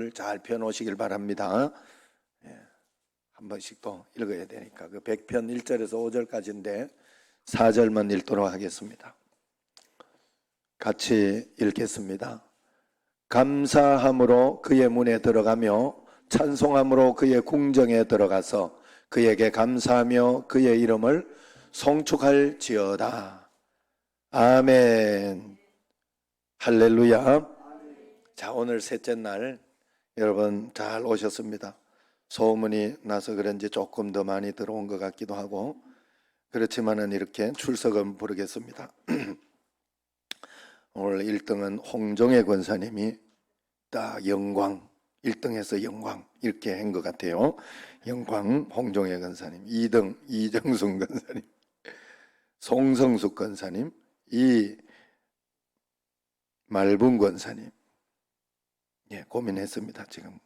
잘 펴놓으시길 바랍니다. 한 번씩 또 읽어야 되니까. 그 100편 1절에서 5절까지인데 4절만 읽도록 하겠습니다. 같이 읽겠습니다. 감사함으로 그의 문에 들어가며 찬송함으로 그의 궁정에 들어가서 그에게 감사하며 그의 이름을 송축할지어다. 아멘. 할렐루야. 자, 오늘 셋째 날 여러분 잘 오셨습니다. 소문이 나서 그런지 조금 더 많이 들어온 것 같기도 하고, 그렇지만은 이렇게 출석은 부르겠습니다. 오늘 1등은 홍종애 권사님이 딱 영광, 1등에서 영광 이렇게 한 것 같아요. 영광 홍종애 권사님, 2등 이정순 권사님, 송성숙 권사님, 말분 권사님. 고민했습니다. 지금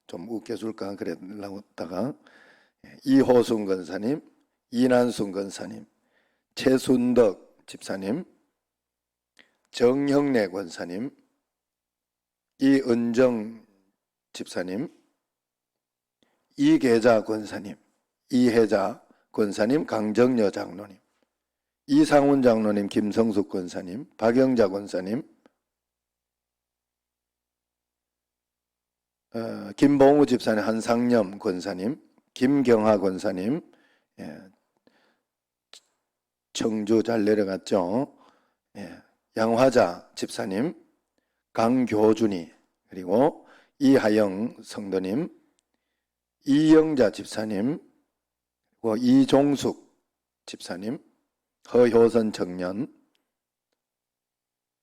좀 웃겨줄까 그러려고 다가 이호순 권사님, 이난순 권사님, 최순덕 집사님, 정형래 권사님, 이은정 집사님, 이계자 권사님, 이혜자 권사님, 강정여 장로님, 이상훈 장로님, 김성숙 권사님, 박영자 권사님, 김봉우 집사님, 한상념 권사님, 김경하 권사님, 청주 잘 내려갔죠. 양화자 집사님, 강교준이, 그리고 이하영 성도님, 이영자 집사님, 그리고 이종숙 집사님, 허효선 청년.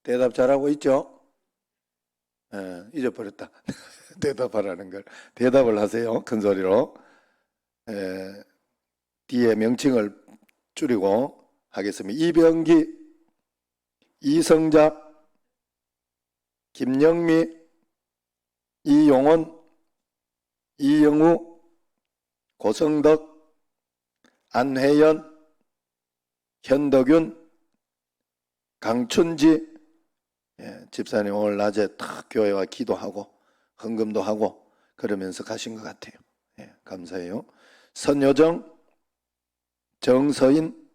대답 잘하고 있죠? 잊어버렸다. 대답하라는 걸. 대답을 하세요. 큰 소리로. 뒤에 명칭을 줄이고 하겠습니다. 이병기, 이성자, 김영미, 이용원, 이영우, 고성덕, 안혜연, 현덕윤, 강춘지. 집사님 오늘 낮에 탁 교회와 기도하고 헌금도 하고 그러면서 가신 것 같아요. 감사해요. 선효정, 정서인,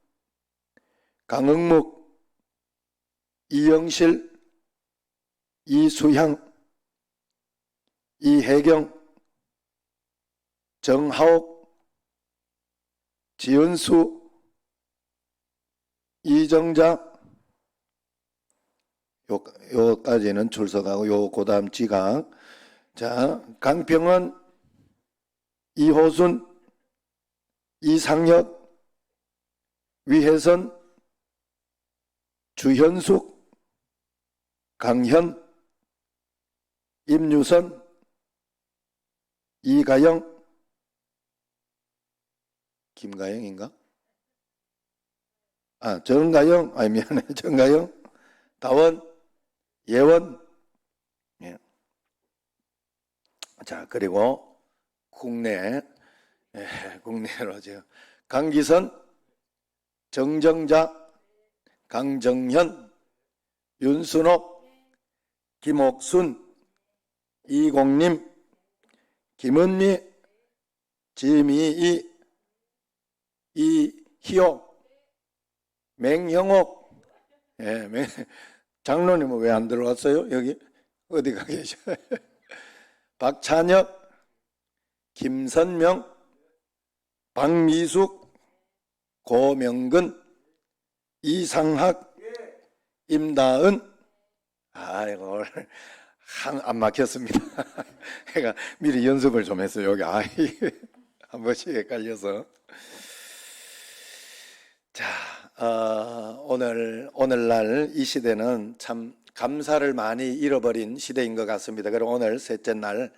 강흥묵, 이영실, 이수향, 이혜경, 정하옥, 지은수, 이정자. 요까지는 출석하고 그 다음 지각. 자, 강평원, 이호순, 이상혁, 위혜선, 주현숙, 강현, 임유선, 이가영, 김가영인가? 정가영, 미안해, 정가영, 다원, 예원. 자, 그리고 국내로 지금 강기선, 정정자, 강정현, 윤순옥, 김옥순, 이공님, 김은미, 지미희, 이희옥, 맹형옥. 장로님은 왜 안 들어왔어요? 여기 어디 가 계셔요? 박찬혁, 김선명, 박미숙, 고명근, 이상학, 임다은. 이거 안 막혔습니다. 제가 미리 연습을 좀 했어요. 여기 한 번씩 헷갈려서. 자, 오늘날 이 시대는 참 감사를 많이 잃어버린 시대인 것 같습니다. 그리고 오늘 셋째 날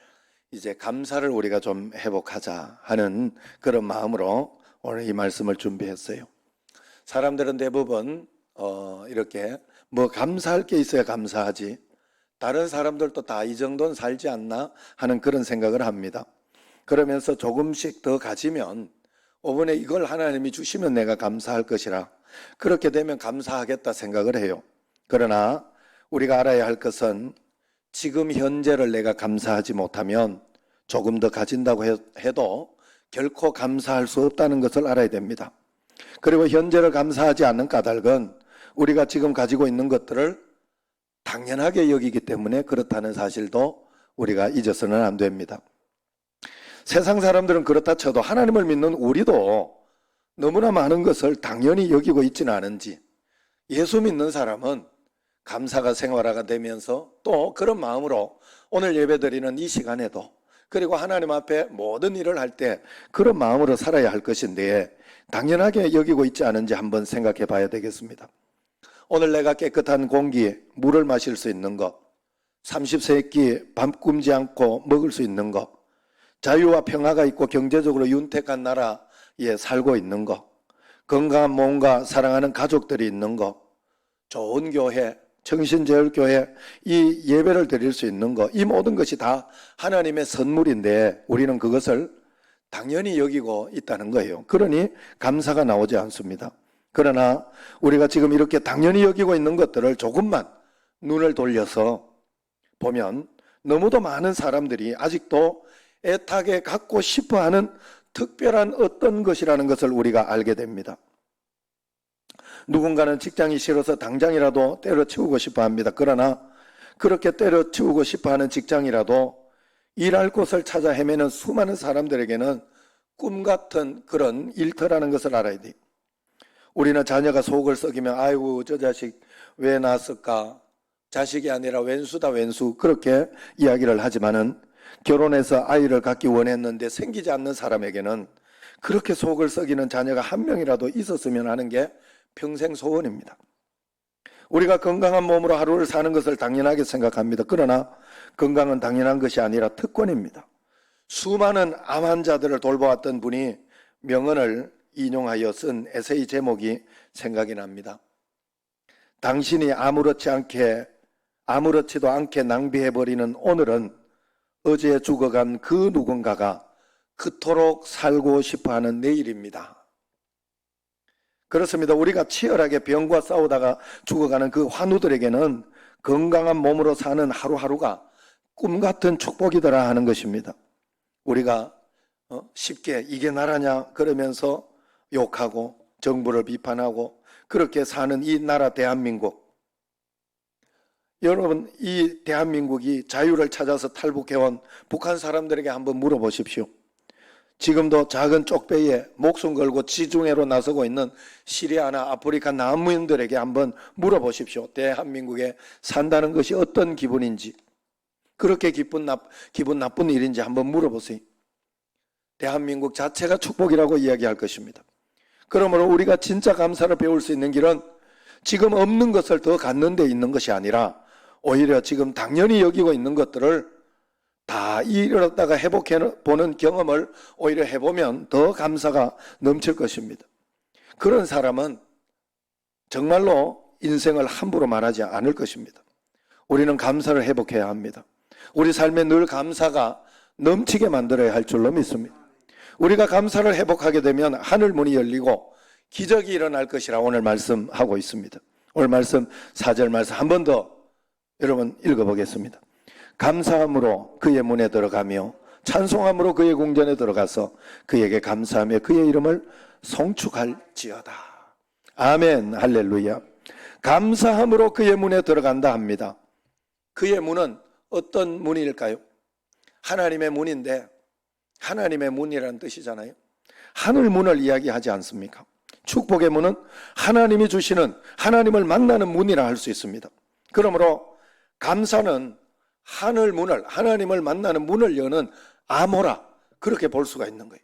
이제 감사를 우리가 좀 회복하자 하는 그런 마음으로 오늘 이 말씀을 준비했어요. 사람들은 대부분 이렇게 뭐 감사할 게 있어야 감사하지, 다른 사람들도 다 이 정도는 살지 않나 하는 그런 생각을 합니다. 그러면서 조금씩 더 가지면 이번에 이걸 하나님이 주시면 내가 감사할 것이라, 그렇게 되면 감사하겠다 생각을 해요. 그러나 우리가 알아야 할 것은 지금 현재를 내가 감사하지 못하면 조금 더 가진다고 해도 결코 감사할 수 없다는 것을 알아야 됩니다. 그리고 현재를 감사하지 않는 까닭은 우리가 지금 가지고 있는 것들을 당연하게 여기기 때문에 그렇다는 사실도 우리가 잊어서는 안 됩니다. 세상 사람들은 그렇다 쳐도 하나님을 믿는 우리도 너무나 많은 것을 당연히 여기고 있지는 않은지, 예수 믿는 사람은 감사가 생활화가 되면서 또 그런 마음으로 오늘 예배드리는 이 시간에도, 그리고 하나님 앞에 모든 일을 할 때 그런 마음으로 살아야 할 것인데 당연하게 여기고 있지 않은지 한번 생각해 봐야 되겠습니다. 오늘 내가 깨끗한 공기, 물을 마실 수 있는 것, 30세끼 밥 굶지 않고 먹을 수 있는 것, 자유와 평화가 있고 경제적으로 윤택한 나라에 살고 있는 것, 건강한 몸과 사랑하는 가족들이 있는 것, 좋은 교회, 정신제일교회, 이 예배를 드릴 수 있는 것, 이 모든 것이 다 하나님의 선물인데 우리는 그것을 당연히 여기고 있다는 거예요. 그러니 감사가 나오지 않습니다. 그러나 우리가 지금 이렇게 당연히 여기고 있는 것들을 조금만 눈을 돌려서 보면 너무도 많은 사람들이 아직도 애타게 갖고 싶어하는 특별한 어떤 것이라는 것을 우리가 알게 됩니다. 누군가는 직장이 싫어서 당장이라도 때려치우고 싶어 합니다. 그러나 그렇게 때려치우고 싶어 하는 직장이라도 일할 곳을 찾아 헤매는 수많은 사람들에게는 꿈 같은 그런 일터라는 것을 알아야 돼요. 우리는 자녀가 속을 썩이면 아이고 저 자식 왜 낳았을까, 자식이 아니라 왼수다 왼수, 그렇게 이야기를 하지만은 결혼해서 아이를 갖기 원했는데 생기지 않는 사람에게는 그렇게 속을 썩이는 자녀가 한 명이라도 있었으면 하는 게 평생 소원입니다. 우리가 건강한 몸으로 하루를 사는 것을 당연하게 생각합니다. 그러나 건강은 당연한 것이 아니라 특권입니다. 수많은 암 환자들을 돌보았던 분이 명언을 인용하여 쓴 에세이 제목이 생각이 납니다. 당신이 아무렇지도 않게 낭비해버리는 오늘은 어제 죽어간 그 누군가가 그토록 살고 싶어하는 내일입니다. 그렇습니다. 우리가 치열하게 병과 싸우다가 죽어가는 그 환우들에게는 건강한 몸으로 사는 하루하루가 꿈같은 축복이더라 하는 것입니다. 우리가 쉽게 이게 나라냐 그러면서 욕하고 정부를 비판하고 그렇게 사는 이 나라 대한민국, 여러분 이 대한민국이 자유를 찾아서 탈북해온 북한 사람들에게 한번 물어보십시오. 지금도 작은 쪽배에 목숨 걸고 지중해로 나서고 있는 시리아나 아프리카 난민들에게 한번 물어보십시오. 대한민국에 산다는 것이 어떤 기분인지, 그렇게 기분 나쁜 일인지 한번 물어보세요. 대한민국 자체가 축복이라고 이야기할 것입니다. 그러므로 우리가 진짜 감사를 배울 수 있는 길은 지금 없는 것을 더 갖는 데 있는 것이 아니라 오히려 지금 당연히 여기고 있는 것들을 다 잃었다가 회복해보는 경험을 오히려 해보면 더 감사가 넘칠 것입니다. 그런 사람은 정말로 인생을 함부로 말하지 않을 것입니다. 우리는 감사를 회복해야 합니다. 우리 삶에 늘 감사가 넘치게 만들어야 할 줄로 믿습니다. 우리가 감사를 회복하게 되면 하늘 문이 열리고 기적이 일어날 것이라 오늘 말씀하고 있습니다. 오늘 말씀 4절 말씀 한 번 더 여러분 읽어보겠습니다. 감사함으로 그의 문에 들어가며 찬송함으로 그의 궁전에 들어가서 그에게 감사하며 그의 이름을 송축할지어다. 아멘, 할렐루야. 감사함으로 그의 문에 들어간다 합니다. 그의 문은 어떤 문일까요? 하나님의 문인데, 하나님의 문이라는 뜻이잖아요. 하늘 문을 이야기하지 않습니까? 축복의 문은 하나님이 주시는, 하나님을 만나는 문이라 할 수 있습니다. 그러므로 감사는 하늘 문을, 하나님을 만나는 문을 여는 암호라, 그렇게 볼 수가 있는 거예요.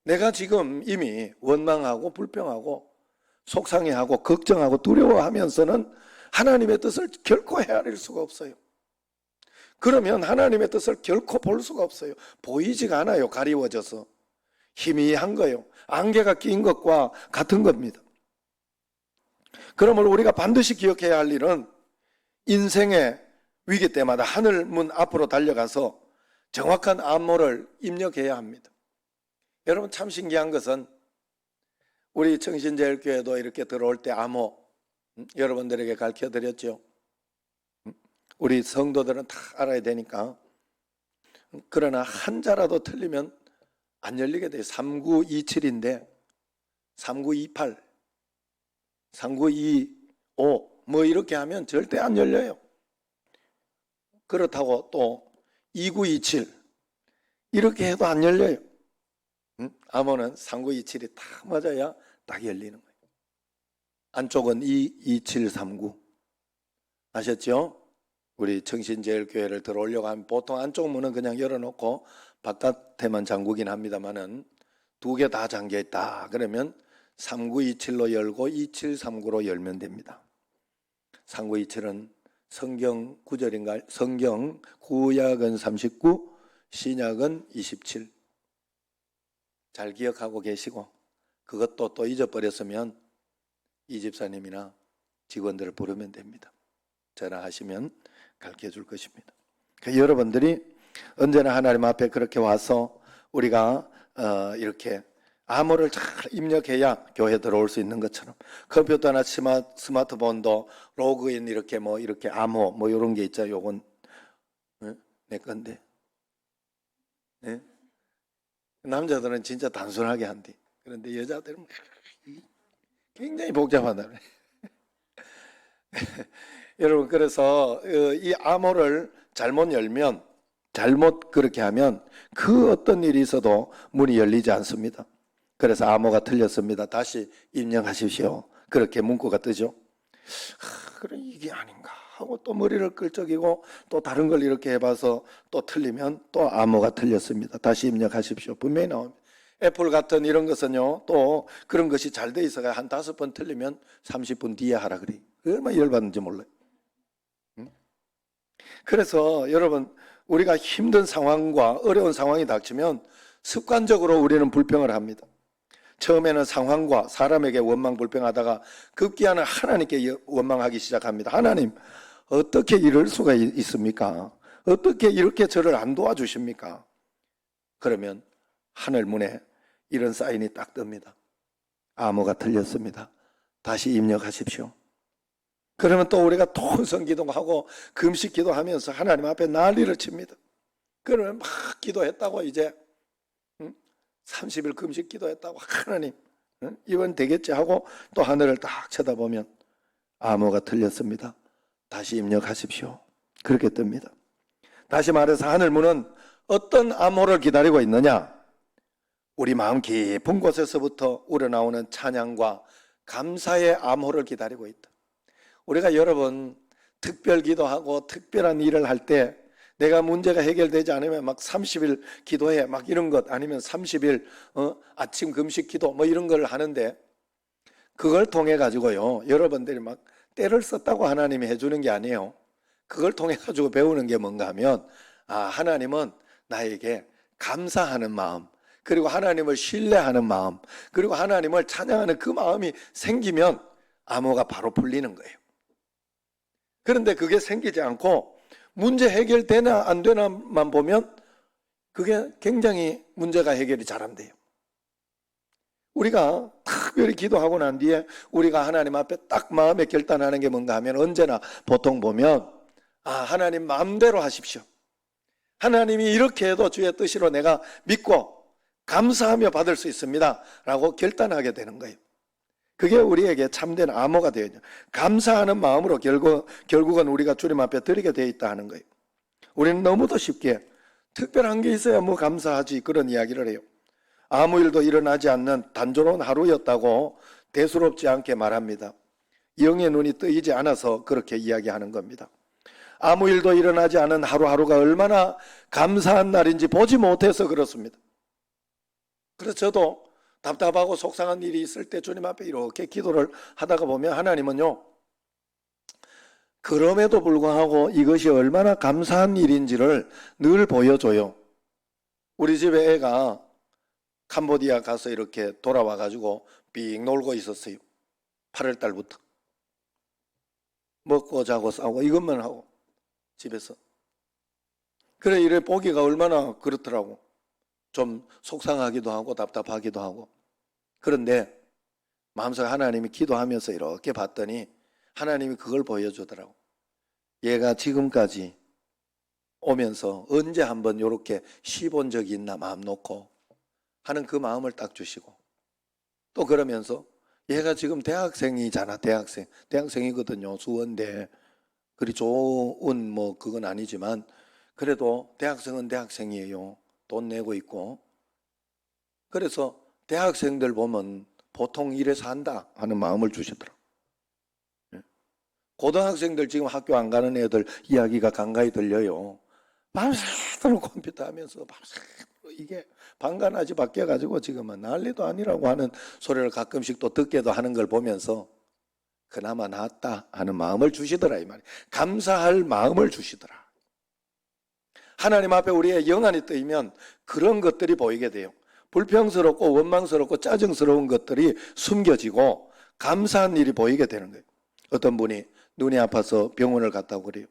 내가 지금 이미 원망하고 불평하고 속상해하고 걱정하고 두려워하면서는 하나님의 뜻을 결코 헤아릴 수가 없어요. 그러면 하나님의 뜻을 결코 볼 수가 없어요. 보이지가 않아요. 가리워져서 희미한 거예요. 안개가 낀 것과 같은 겁니다. 그러므로 우리가 반드시 기억해야 할 일은 인생의 위기 때마다 하늘 문 앞으로 달려가서 정확한 암호를 입력해야 합니다. 여러분 참 신기한 것은 우리 정신제일교회도 이렇게 들어올 때 암호 여러분들에게 가르쳐드렸죠. 우리 성도들은 다 알아야 되니까. 그러나 한자라도 틀리면 안 열리게 돼요. 3927인데 3928, 3925 뭐 이렇게 하면 절대 안 열려요. 그렇다고 또 2927 이렇게 해도 안 열려요. 암호는 3927이 딱 맞아야 딱 열리는 거예요. 안쪽은 22739 아셨죠? 우리 정신제일교회를 들어오려고 하면 보통 안쪽 문은 그냥 열어놓고 바깥에만 잠그긴 합니다만은 두 개 다 잠겨있다 그러면 3927로 열고 2739로 열면 됩니다. 3927은 성경 구절인가요? 성경 구약은 39, 신약은 27. 잘 기억하고 계시고 그것도 또 잊어버렸으면 이 집사님이나 직원들을 부르면 됩니다. 전화하시면 가르쳐 줄 것입니다. 그러니까 여러분들이 언제나 하나님 앞에 그렇게 와서 우리가 이렇게 암호를 잘 입력해야 교회 들어올 수 있는 것처럼 컴퓨터나 스마트폰도 로그인 이렇게 뭐 이렇게 암호 뭐 이런 게 있죠. 요건 내 건데. 네? 남자들은 진짜 단순하게 한대. 그런데 여자들은 굉장히 복잡하다. 여러분 그래서 이 암호를 잘못 열면 잘못 그렇게 하면 그 어떤 일이 있어도 문이 열리지 않습니다. 그래서 암호가 틀렸습니다. 다시 입력하십시오. 그렇게 문구가 뜨죠. 그래 이게 아닌가 하고 또 머리를 끌적이고 또 다른 걸 이렇게 해봐서 또 틀리면 또 암호가 틀렸습니다. 다시 입력하십시오. 분명히 나옵니다. 애플 같은 이런 것은요 또 그런 것이 잘 돼 있어가 한 5번 틀리면 30분 뒤에 하라 그래. 얼마나 열받는지 몰라요. 그래서 여러분 우리가 힘든 상황과 어려운 상황이 닥치면 습관적으로 우리는 불평을 합니다. 처음에는 상황과 사람에게 원망 불평하다가 급기야는 하나님께 원망하기 시작합니다. 하나님 어떻게 이럴 수가 있습니까? 어떻게 이렇게 저를 안 도와주십니까? 그러면 하늘 문에 이런 사인이 딱 뜹니다. 암호가 틀렸습니다. 다시 입력하십시오. 그러면 또 우리가 통성 기도하고 금식 기도하면서 하나님 앞에 난리를 칩니다. 그러면 막 기도했다고 이제 30일 금식 기도했다고 하나님 이번 되겠지 하고 또 하늘을 딱 쳐다보면 암호가 틀렸습니다. 다시 입력하십시오. 그렇게 뜹니다. 다시 말해서 하늘 문은 어떤 암호를 기다리고 있느냐? 우리 마음 깊은 곳에서부터 우러나오는 찬양과 감사의 암호를 기다리고 있다. 우리가 여러분 특별 기도하고 특별한 일을 할 때 내가 문제가 해결되지 않으면 막 30일 기도해 막 이런 것 아니면 30일 아침 금식 기도 뭐 이런 걸 하는데 그걸 통해 가지고요 여러분들이 막 때를 썼다고 하나님이 해주는 게 아니에요. 그걸 통해 가지고 배우는 게 뭔가 하면 하나님은 나에게 감사하는 마음 그리고 하나님을 신뢰하는 마음 그리고 하나님을 찬양하는 그 마음이 생기면 암호가 바로 풀리는 거예요. 그런데 그게 생기지 않고 문제 해결되나 안 되나만 보면 그게 굉장히 문제가 해결이 잘 안 돼요. 우리가 특별히 기도하고 난 뒤에 우리가 하나님 앞에 딱 마음에 결단하는 게 뭔가 하면 언제나 보통 보면 하나님 마음대로 하십시오. 하나님이 이렇게 해도 주의 뜻으로 내가 믿고 감사하며 받을 수 있습니다 라고 결단하게 되는 거예요. 그게 우리에게 참된 암호가 되어요. 감사하는 마음으로 결국은 우리가 주님 앞에 드리게 되어 있다 하는 거예요. 우리는 너무도 쉽게 특별한 게 있어야 뭐 감사하지 그런 이야기를 해요. 아무 일도 일어나지 않는 단조로운 하루였다고 대수롭지 않게 말합니다. 영의 눈이 뜨이지 않아서 그렇게 이야기하는 겁니다. 아무 일도 일어나지 않은 하루하루가 얼마나 감사한 날인지 보지 못해서 그렇습니다. 그래서 저도 답답하고 속상한 일이 있을 때 주님 앞에 이렇게 기도를 하다가 보면 하나님은요 그럼에도 불구하고 이것이 얼마나 감사한 일인지를 늘 보여줘요. 우리 집에 애가 캄보디아 가서 이렇게 돌아와 가지고 삥 놀고 있었어요. 8월 달부터 먹고 자고 싸고 이것만 하고 집에서. 그래 이래 보기가 얼마나 그렇더라고. 좀 속상하기도 하고 답답하기도 하고. 그런데 마음속에 하나님이 기도하면서 이렇게 봤더니 하나님이 그걸 보여주더라고. 얘가 지금까지 오면서 언제 한번 이렇게 쉬본 적이 있나 마음 놓고 하는 그 마음을 딱 주시고, 또 그러면서 얘가 지금 대학생이잖아. 대학생이거든요. 수원대. 그리 좋은 뭐 그건 아니지만 그래도 대학생은 대학생이에요. 돈 내고 있고. 그래서 대학생들 보면 보통 이래서 한다 하는 마음을 주시더라고요. 고등학생들 지금 학교 안 가는 애들 이야기가 간간히 들려요. 밤새도록 컴퓨터 하면서 밤새도록 이게 방간하지 바뀌어가지고 지금은 난리도 아니라고 하는 소리를 가끔씩 또 듣게도 하는 걸 보면서 그나마 낫다 하는 마음을 주시더라 이 말이에요. 감사할 마음을 주시더라. 하나님 앞에 우리의 영안이 뜨이면 그런 것들이 보이게 돼요. 불평스럽고 원망스럽고 짜증스러운 것들이 숨겨지고 감사한 일이 보이게 되는 거예요. 어떤 분이 눈이 아파서 병원을 갔다고 그래요.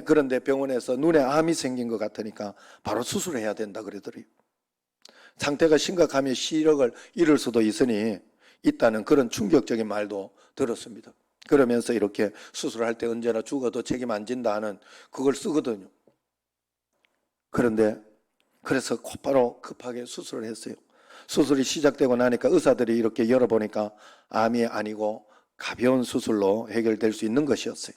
그런데 병원에서 눈에 암이 생긴 것 같으니까 바로 수술해야 된다 그러더래요. 상태가 심각하면 시력을 잃을 수도 있다는 그런 충격적인 말도 들었습니다. 그러면서 이렇게 수술할 때 언제나 죽어도 책임 안 진다 하는 그걸 쓰거든요. 그런데 그래서 곧바로 급하게 수술을 했어요. 수술이 시작되고 나니까 의사들이 이렇게 열어보니까 암이 아니고 가벼운 수술로 해결될 수 있는 것이었어요.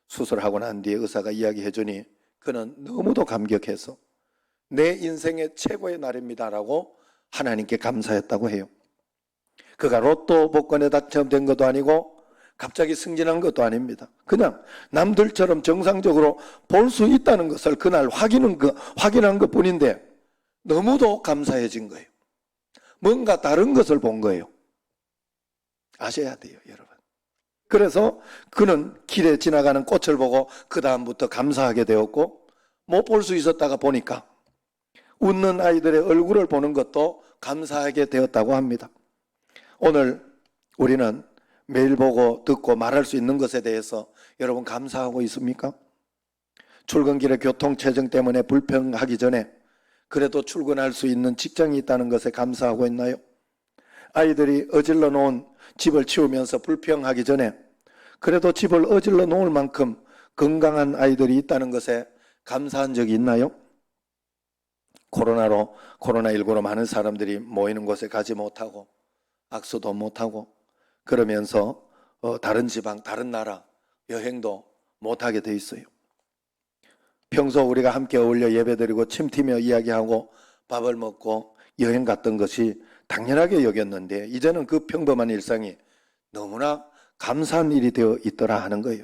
수술하고 난 뒤에 의사가 이야기해 주니 그는 너무도 감격해서 내 인생의 최고의 날입니다라고 하나님께 감사했다고 해요. 그가 로또 복권에 당첨된 것도 아니고 갑자기 승진한 것도 아닙니다. 그냥 남들처럼 정상적으로 볼 수 있다는 것을 그날 확인한 것뿐인데 너무도 감사해진 거예요. 뭔가 다른 것을 본 거예요. 아셔야 돼요, 여러분. 그래서 그는 길에 지나가는 꽃을 보고 그 다음부터 감사하게 되었고, 못 볼 수 있었다가 보니까 웃는 아이들의 얼굴을 보는 것도 감사하게 되었다고 합니다. 오늘 우리는 매일 보고 듣고 말할 수 있는 것에 대해서 여러분 감사하고 있습니까? 출근길에 교통체증 때문에 불평하기 전에 그래도 출근할 수 있는 직장이 있다는 것에 감사하고 있나요? 아이들이 어질러 놓은 집을 치우면서 불평하기 전에 그래도 집을 어질러 놓을 만큼 건강한 아이들이 있다는 것에 감사한 적이 있나요? 코로나19로 많은 사람들이 모이는 곳에 가지 못하고 악수도 못하고 그러면서 다른 지방, 다른 나라 여행도 못하게 돼 있어요. 평소 우리가 함께 어울려 예배드리고 침튀며 이야기하고 밥을 먹고 여행 갔던 것이 당연하게 여겼는데 이제는 그 평범한 일상이 너무나 감사한 일이 되어 있더라 하는 거예요.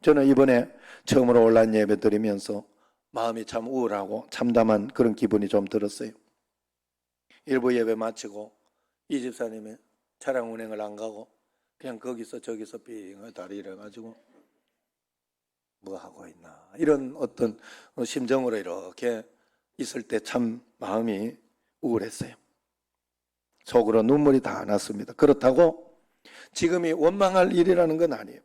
저는 이번에 처음으로 온라인 예배 드리면서 마음이 참 우울하고 참담한 그런 기분이 좀 들었어요. 일부 예배 마치고 이 집사님이 차량 운행을 안 가고 그냥 거기서 저기서 삥 다리 이래가지고 뭐 하고 있나 이런 어떤 심정으로 이렇게 있을 때 참 마음이 우울했어요. 속으로 눈물이 다 났습니다. 그렇다고 지금이 원망할 일이라는 건 아니에요.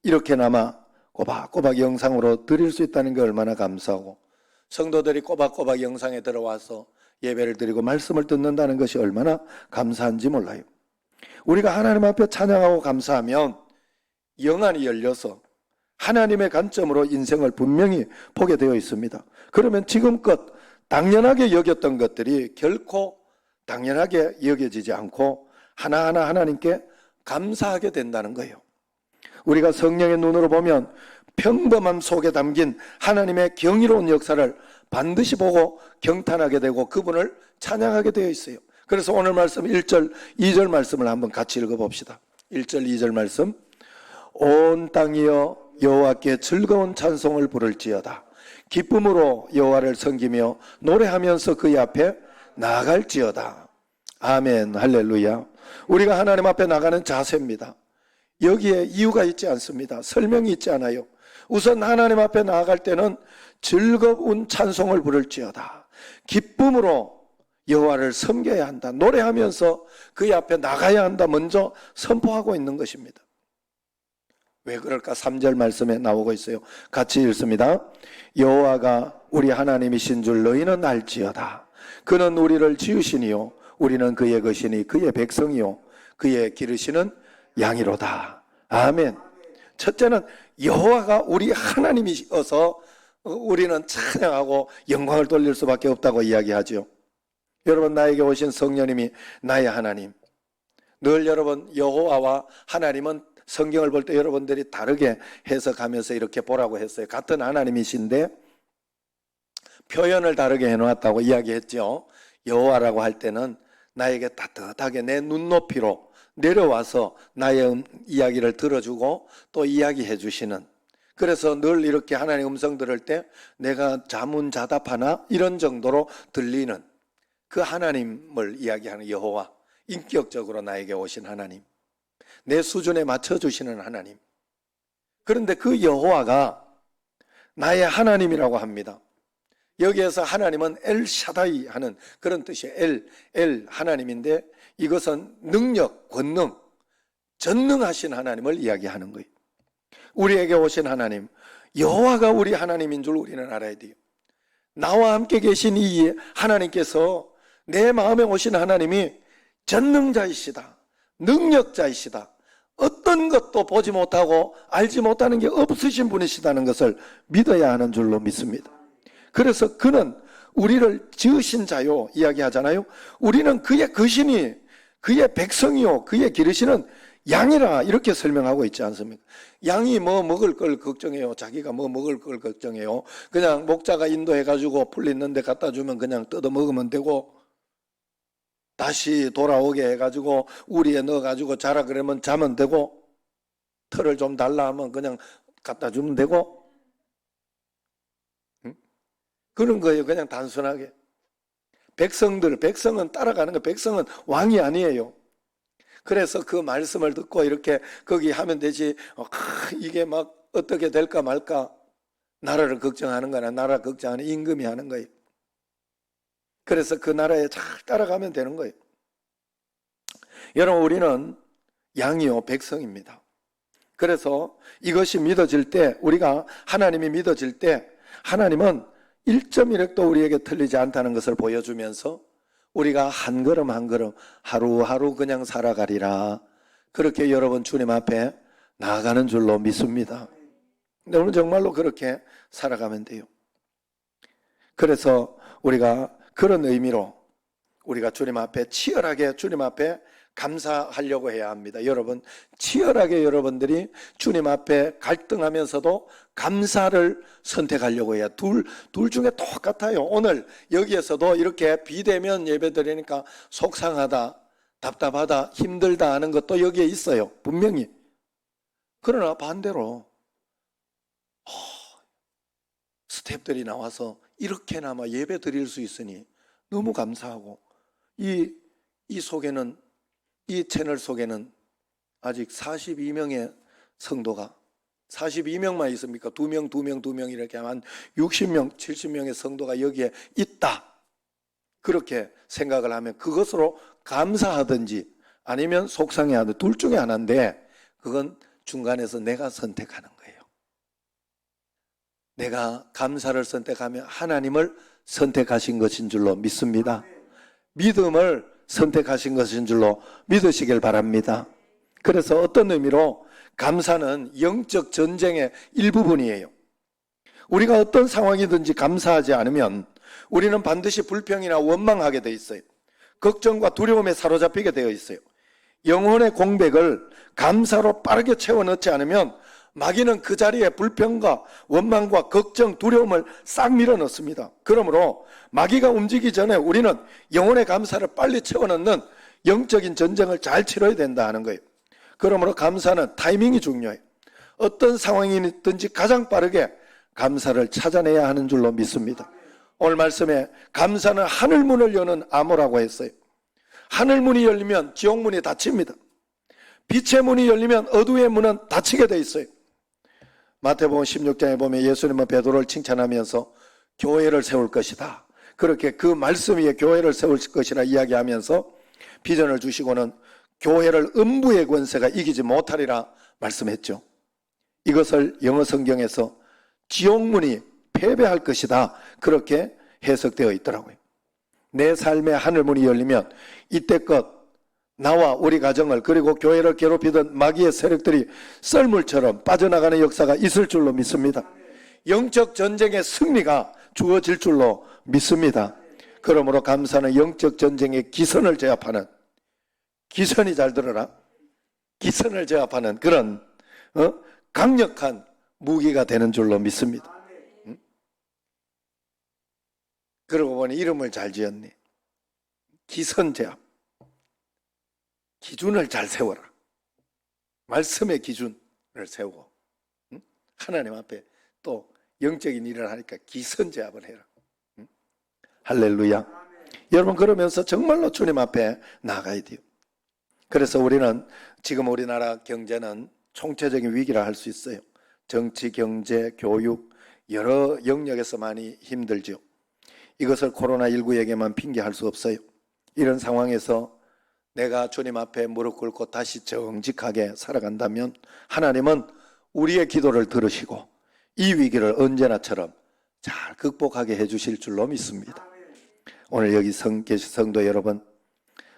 이렇게나마 꼬박꼬박 영상으로 드릴 수 있다는 게 얼마나 감사하고 성도들이 꼬박꼬박 영상에 들어와서 예배를 드리고 말씀을 듣는다는 것이 얼마나 감사한지 몰라요. 우리가 하나님 앞에 찬양하고 감사하면 영안이 열려서 하나님의 관점으로 인생을 분명히 보게 되어 있습니다. 그러면 지금껏 당연하게 여겼던 것들이 결코 당연하게 여겨지지 않고 하나하나 하나님께 감사하게 된다는 거예요. 우리가 성령의 눈으로 보면 평범함 속에 담긴 하나님의 경이로운 역사를 반드시 보고 경탄하게 되고 그분을 찬양하게 되어 있어요. 그래서 오늘 말씀 1절, 2절 말씀을 한번 같이 읽어봅시다. 1절, 2절 말씀. 온 땅이여 여호와께 즐거운 찬송을 부를지어다. 기쁨으로 여호와를 섬기며 노래하면서 그의 앞에 나아갈지어다. 아멘, 할렐루야. 우리가 하나님 앞에 나가는 자세입니다. 여기에 이유가 있지 않습니다. 설명이 있지 않아요. 우선 하나님 앞에 나아갈 때는 즐거운 찬송을 부를지어다. 기쁨으로 여호와를 섬겨야 한다. 노래하면서 그의 앞에 나가야 한다. 먼저 선포하고 있는 것입니다. 왜 그럴까? 3절 말씀에 나오고 있어요. 같이 읽습니다. 여호와가 우리 하나님이신 줄 너희는 알지어다. 그는 우리를 지으시니요 우리는 그의 것이니 그의 백성이요 그의 기르시는 양이로다. 아멘. 첫째는 여호와가 우리 하나님이어서 우리는 찬양하고 영광을 돌릴 수밖에 없다고 이야기하죠. 여러분, 나에게 오신 성령님이 나의 하나님. 늘 여러분, 여호와와 하나님은 성경을 볼 때 여러분들이 다르게 해석하면서 이렇게 보라고 했어요. 같은 하나님이신데 표현을 다르게 해놓았다고 이야기했죠. 여호와라고 할 때는 나에게 따뜻하게 내 눈높이로 내려와서 나의 이야기를 들어주고 또 이야기해 주시는, 그래서 늘 이렇게 하나님의 음성 들을 때 내가 자문자답하나 이런 정도로 들리는 그 하나님을 이야기하는 여호와, 인격적으로 나에게 오신 하나님, 내 수준에 맞춰주시는 하나님. 그런데 그 여호와가 나의 하나님이라고 합니다. 여기에서 하나님은 엘샤다이 하는 그런 뜻이에요. 엘 하나님인데 이것은 능력, 권능, 전능하신 하나님을 이야기하는 거예요. 우리에게 오신 하나님, 여호와가 우리 하나님인 줄 우리는 알아야 돼요. 나와 함께 계신 이 하나님께서, 내 마음에 오신 하나님이 전능자이시다, 능력자이시다, 어떤 것도 보지 못하고 알지 못하는 게 없으신 분이시다는 것을 믿어야 하는 줄로 믿습니다. 그래서 그는 우리를 지으신 자요 이야기하잖아요. 우리는 그의 거신이, 그의 백성이요, 그의 기르시는 양이라 이렇게 설명하고 있지 않습니까? 양이 뭐 먹을 걸 걱정해요? 자기가 뭐 먹을 걸 걱정해요? 그냥 목자가 인도해가지고 풀 있는 데 갖다 주면 그냥 뜯어 먹으면 되고, 다시 돌아오게 해가지고 우리에 넣어가지고 자라 그러면 자면 되고, 털을 좀 달라 하면 그냥 갖다 주면 되고, 그런 거예요. 그냥 단순하게. 백성은 따라가는 거. 백성은 왕이 아니에요. 그래서 그 말씀을 듣고 이렇게 거기 하면 되지, 이게 막 어떻게 될까 말까, 나라를 걱정하는 거나 나라 걱정하는 임금이 하는 거예요. 그래서 그 나라에 잘 따라가면 되는 거예요. 여러분, 우리는 양이요 백성입니다. 그래서 이것이 믿어질 때, 우리가 하나님이 믿어질 때, 하나님은 1.1획도 우리에게 틀리지 않다는 것을 보여주면서 우리가 한 걸음 한 걸음 하루하루 그냥 살아가리라, 그렇게 여러분 주님 앞에 나아가는 줄로 믿습니다. 근데 오늘 정말로 그렇게 살아가면 돼요. 그래서 우리가 그런 의미로 우리가 주님 앞에 치열하게 주님 앞에 감사하려고 해야 합니다. 여러분, 치열하게 여러분들이 주님 앞에 갈등하면서도 감사를 선택하려고 해야. 둘 중에 똑같아요. 오늘 여기에서도 이렇게 비대면 예배 드리니까 속상하다, 답답하다, 힘들다 하는 것도 여기에 있어요, 분명히. 그러나 반대로 스태프들이 나와서 이렇게나마 예배 드릴 수 있으니 너무 감사하고, 이 속에는, 이 채널 속에는 아직 42명의 성도가, 42명만 있습니까? 2명 이렇게 하면 60명, 70명의 성도가 여기에 있다, 그렇게 생각을 하면 그것으로 감사하든지 아니면 속상해하든지 둘 중에 하나인데, 그건 중간에서 내가 선택하는 거예요. 내가 감사를 선택하면 하나님을 선택하신 것인 줄로 믿습니다. 믿음을 선택하신 것인 줄로 믿으시길 바랍니다. 그래서 어떤 의미로 감사는 영적 전쟁의 일부분이에요. 우리가 어떤 상황이든지 감사하지 않으면 우리는 반드시 불평이나 원망하게 되어 있어요. 걱정과 두려움에 사로잡히게 되어 있어요. 영혼의 공백을 감사로 빠르게 채워 넣지 않으면 마귀는 그 자리에 불평과 원망과 걱정, 두려움을 싹 밀어넣습니다. 그러므로 마귀가 움직이기 전에 우리는 영혼의 감사를 빨리 채워 넣는 영적인 전쟁을 잘 치러야 된다 하는 거예요. 그러므로 감사는 타이밍이 중요해요. 어떤 상황이든지 가장 빠르게 감사를 찾아내야 하는 줄로 믿습니다. 오늘 말씀에 감사는 하늘문을 여는 암호라고 했어요. 하늘문이 열리면 지옥문이 닫힙니다. 빛의 문이 열리면 어두의 문은 닫히게 돼 있어요. 마태복음 16장에 보면 예수님은 베드로를 칭찬하면서 교회를 세울 것이다, 그렇게 그 말씀 위에 교회를 세울 것이라 이야기하면서 비전을 주시고는 교회를 음부의 권세가 이기지 못하리라 말씀했죠. 이것을 영어 성경에서 지옥문이 패배할 것이다, 그렇게 해석되어 있더라고요. 내 삶의 하늘문이 열리면 이때껏 나와 우리 가정을 그리고 교회를 괴롭히던 마귀의 세력들이 썰물처럼 빠져나가는 역사가 있을 줄로 믿습니다. 영적 전쟁의 승리가 주어질 줄로 믿습니다. 그러므로 감사는 영적 전쟁의 기선을 제압하는, 기선이 잘 들어라, 기선을 제압하는 그런 강력한 무기가 되는 줄로 믿습니다. 그러고 보니 이름을 잘 지었네. 기선 제압. 기준을 잘 세워라. 말씀의 기준을 세우고 하나님 앞에 또 영적인 일을 하니까 기선 제압을 해라. 할렐루야. 여러분, 그러면서 정말로 주님 앞에 나가야 돼요. 그래서 우리는 지금 우리나라 경제는 총체적인 위기라 할 수 있어요. 정치, 경제, 교육 여러 영역에서 많이 힘들죠. 이것을 코로나19에게만 핑계할 수 없어요. 이런 상황에서 내가 주님 앞에 무릎 꿇고 다시 정직하게 살아간다면 하나님은 우리의 기도를 들으시고 이 위기를 언제나처럼 잘 극복하게 해주실 줄로 믿습니다. 오늘 여기 계신 성도 여러분,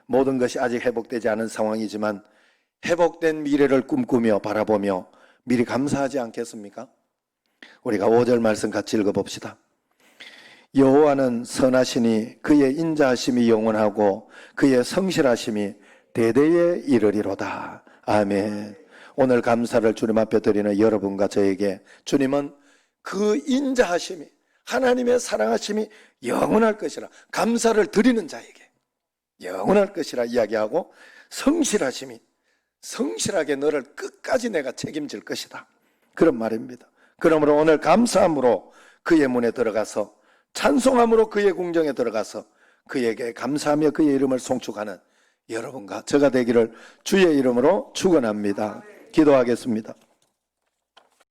모든 것이 아직 회복되지 않은 상황이지만 회복된 미래를 꿈꾸며 바라보며 미리 감사하지 않겠습니까? 우리가 5절 말씀 같이 읽어봅시다. 여호와는 선하시니 그의 인자하심이 영원하고 그의 성실하심이 대대에 이르리로다. 아멘. 오늘 감사를 주님 앞에 드리는 여러분과 저에게 주님은 그 인자하심이, 하나님의 사랑하심이 영원할 것이라, 감사를 드리는 자에게 영원할 것이라 이야기하고, 성실하심이, 성실하게 너를 끝까지 내가 책임질 것이다, 그런 말입니다. 그러므로 오늘 감사함으로 그의 문에 들어가서, 찬송함으로 그의 궁정에 들어가서 그에게 감사하며 그의 이름을 송축하는 여러분과 저가 되기를 주의 이름으로 축원합니다. 기도하겠습니다.